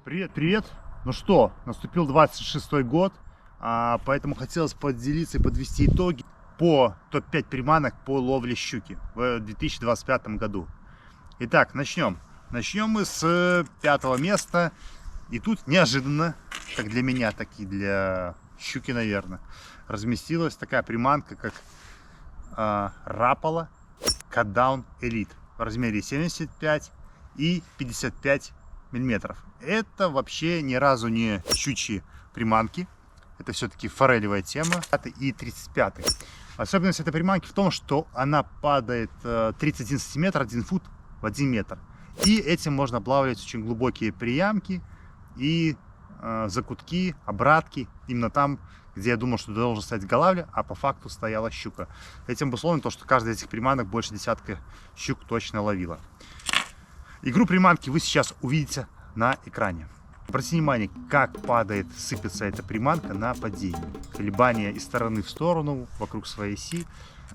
Привет, привет! Ну что, наступил 26-й год, поэтому хотелось поделиться и подвести итоги по топ-5 приманок по ловле щуки в 2025 году. Итак, начнем. Начнем мы с 5-го места. И тут неожиданно, как для меня, так и для щуки, наверное, разместилась такая приманка, как Rapala Cut Down Elite в размере 75 и 55 миллиметров. Это вообще ни разу не щучьи приманки. Это все-таки форелевая тема. И 35. Особенность этой приманки в том, что она падает 31 сантиметр, 1 фут в 1 метр. И этим можно облавливать очень глубокие приямки и закутки, обратки. Именно там, где я думал, что должен стоять голавля, а по факту стояла щука. Этим обусловлено то, что каждая из этих приманок больше десятка щук точно ловила. Игру приманки вы сейчас увидите на экране. Обратите внимание, как падает, сыпется эта приманка на падении. Колебания из стороны в сторону, вокруг своей оси,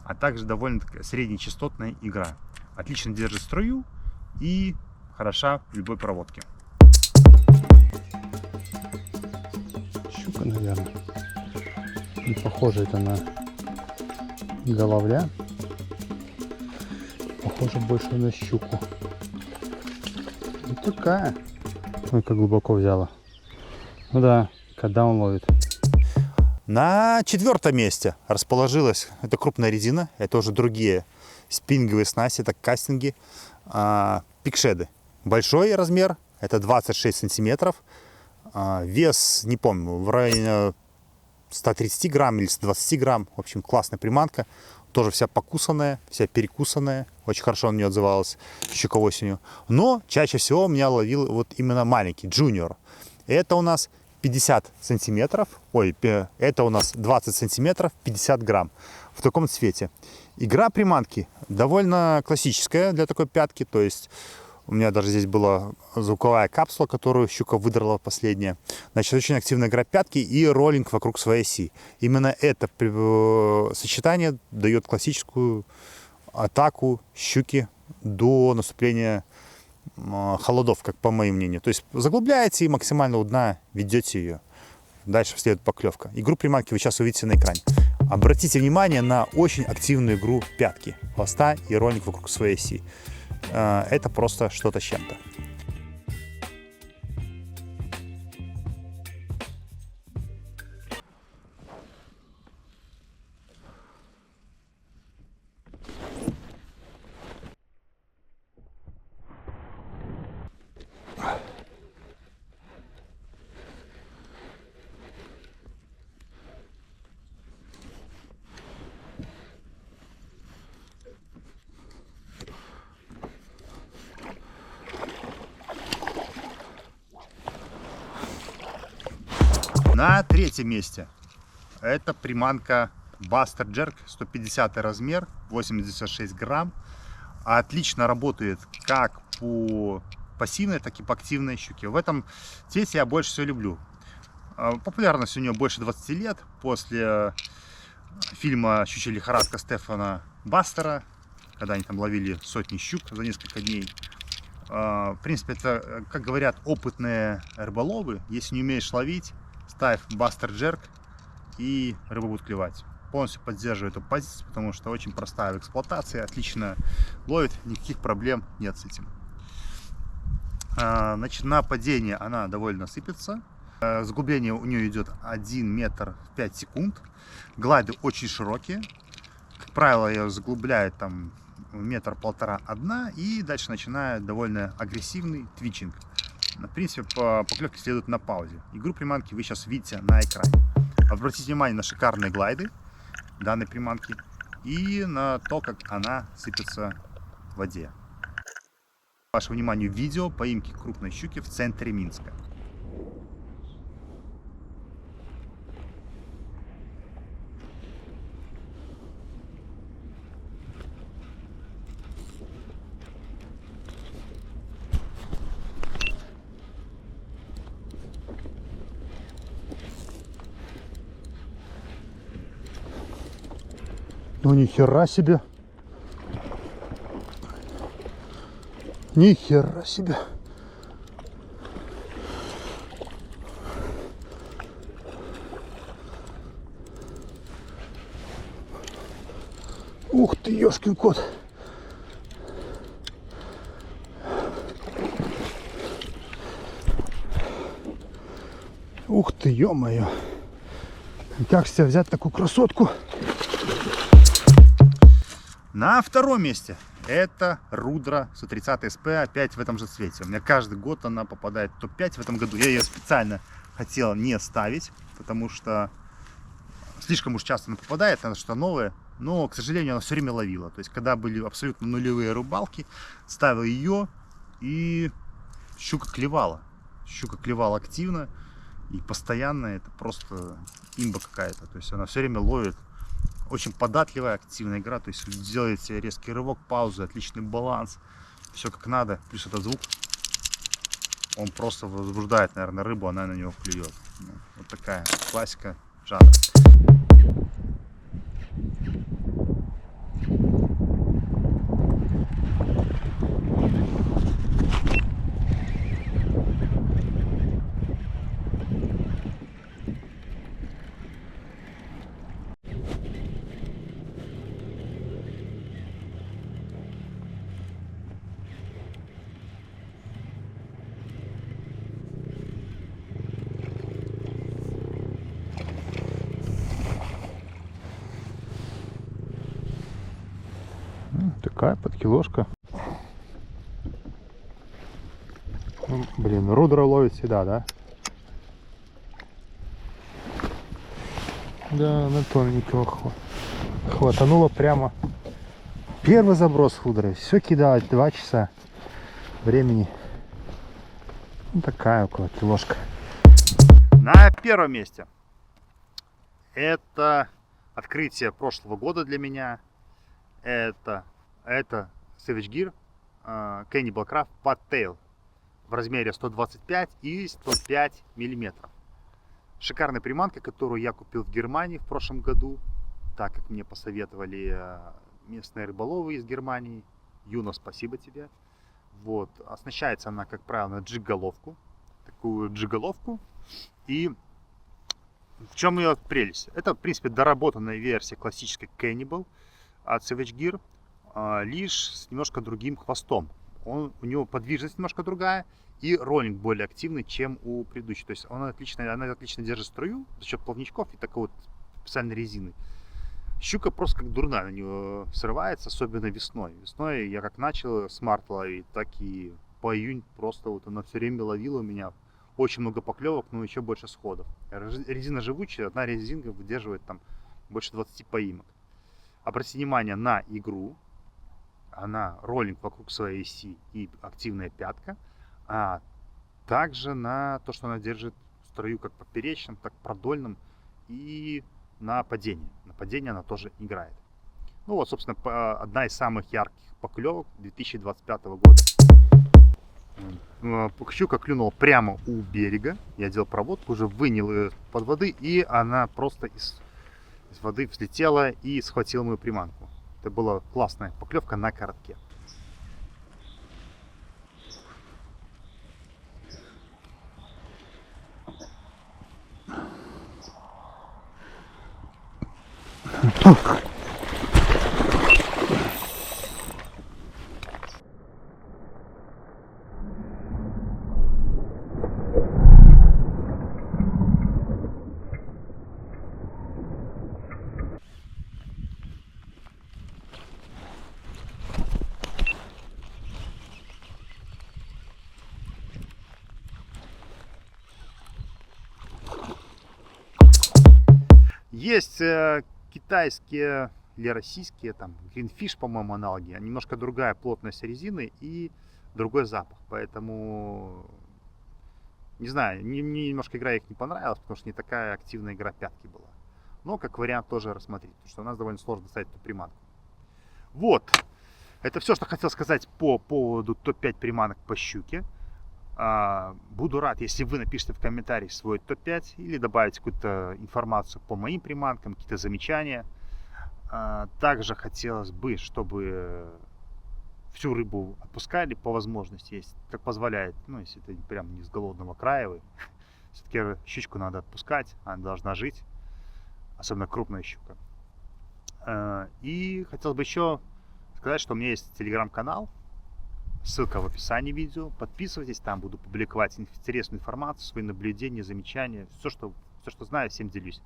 а также довольно среднечастотная игра. Отлично держит струю и хороша в любой проводке. Щука, наверное. Не похоже это на головля. Похоже больше на щуку. Ну такая. Ой, как глубоко взяла. Ну да, когда он ловит. На 4-том месте расположилась, это крупная резина, это уже другие спиннинговые снасти, это кастинги, пикшеды. Большой размер, это 26 сантиметров, вес, не помню, в районе 130 грамм или 120 грамм, в общем, классная приманка, тоже вся покусанная, вся перекусанная, очень хорошо на нее отзывалась щука осенью, но чаще всего меня ловил вот именно маленький, джуниор. Это у нас 50 сантиметров, ой, это у нас 20 сантиметров, 50 грамм в таком цвете. Игра приманки довольно классическая для такой пятки, то есть у меня даже здесь была звуковая капсула, которую щука выдрала последняя. Значит, очень активная игра пятки и роллинг вокруг своей оси. Именно это сочетание дает классическую атаку щуки до наступления холодов, как по моему мнению. То есть заглубляете и максимально у дна ведете ее. Дальше следует поклевка. Игру приманки вы сейчас увидите на экране. Обратите внимание на очень активную игру пятки, хвоста и роллинг вокруг своей оси. Это просто что-то с чем-то. На 3-м месте это приманка Buster Jerk, 150 размер, 86 грамм. Отлично работает как по пассивной, так и по активной щуке. В этом цвете я больше всего люблю. Популярность у нее больше 20 лет после фильма «Щучья лихорадка» Стефана Бастера, когда они там ловили сотни щук за несколько дней. В принципе, это, как говорят опытные рыболовы, если не умеешь ловить, ставь Buster Jerk и рыба будет клевать. Полностью поддерживаю эту позицию, потому что очень простая в эксплуатации, отлично ловит, никаких проблем нет с этим. Значит, на падение она довольно сыпется. Заглубление у нее идет 1 метр 5 секунд. Глайды очень широкие. Как правило, ее заглубляет там метр-полтора одна, и дальше начинает довольно агрессивный твичинг. В принципе, поклевки следуют на паузе. Игру приманки вы сейчас видите на экране. Обратите внимание на шикарные глайды данной приманки и на то, как она сыпется в воде. Вашему вниманию видео поимки крупной щуки в центре Минска. Ну ни хера себе. Ни хера себе. Ух ты, ёшкин кот. Ух ты, ё-моё. Как себе взять такую красотку? На втором месте это Рудра 130 SP, опять в этом же цвете. У меня каждый год она попадает в топ-5 в этом году. Я ее специально хотел не ставить, потому что слишком уж часто она попадает, она что-то новое. Но, к сожалению, она все время ловила. То есть, когда были абсолютно нулевые рыбалки, ставил ее, и щука клевала. Щука клевала активно и постоянно. Это просто имба какая-то. То есть, она все время ловит. Очень податливая, активная игра. То есть, делаете резкий рывок, паузу, отличный баланс. Все как надо. Плюс этот звук, он просто возбуждает, наверное, рыбу, она на него клюет. Вот такая классика жанра. Такая подкилошка. Ну, блин, Рудра ловит всегда, да? Да, на тоненького хватануло прямо. Первый заброс Рудрой. Все кидалось 2 часа времени. Ну, такая около килошка. На первом месте это открытие прошлого года для меня. Это Savage Gear Cannibal Craft Podtail в размере 125 и 105 миллиметров. Шикарная приманка, которую я купил в Германии в прошлом году, так как мне посоветовали местные рыболовы из Германии. Юно, спасибо тебе. Вот. Оснащается она, как правило, на джиг-головку. Такую джиг-головку. И в чем ее прелесть? Это, в принципе, доработанная версия классической Cannibal от Savage Gear, лишь с немножко другим хвостом. У него подвижность немножко другая и роллинг более активный, чем у предыдущей. То есть она отлично держит струю за счет плавничков и такой вот специальной резины. Щука просто как дурная на нее срывается, особенно весной. Весной я как начал с марта ловить, так и по июнь просто вот она все время ловила у меня. Очень много поклевок, но еще больше сходов. Резина живучая, одна резинка выдерживает там больше 20 поимок. Обратите внимание на игру. Она роллинг вокруг своей оси и активная пятка. А также на то, что она держит струю как поперечным, так продольным. И на падение. На падение она тоже играет. Ну вот, собственно, одна из самых ярких поклевок 2025 года. Щука клюнула прямо у берега. Я делал проводку, уже вынял ее под воды, и она просто из воды взлетела и схватила мою приманку. Это была классная поклевка на коротке. Есть китайские или российские, там, Greenfish, по-моему, аналоги. Немножко другая плотность резины и другой запах. Поэтому, не знаю, мне немножко игра их не понравилась, потому что не такая активная игра пятки была. Но как вариант тоже рассмотреть, потому что у нас довольно сложно достать эту приманку. Вот. Это все, что хотел сказать по поводу топ-5 приманок по щуке. Буду рад, если вы напишите в комментариях свой топ-5 или добавите какую-то информацию по моим приманкам, какие-то замечания. Также хотелось бы, чтобы всю рыбу отпускали по возможности, если как позволяет, ну, если это прям не с голодного края вы. Все-таки щучку надо отпускать, она должна жить, особенно крупная щука. И хотелось бы еще сказать, что у меня есть телеграм-канал, ссылка в описании видео. Подписывайтесь, там буду публиковать интересную информацию, свои наблюдения, замечания, все, что знаю, всем делюсь.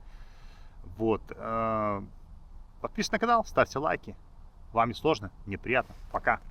Вот. Подписывайтесь на канал, ставьте лайки. Вам не сложно, мне приятно. Пока.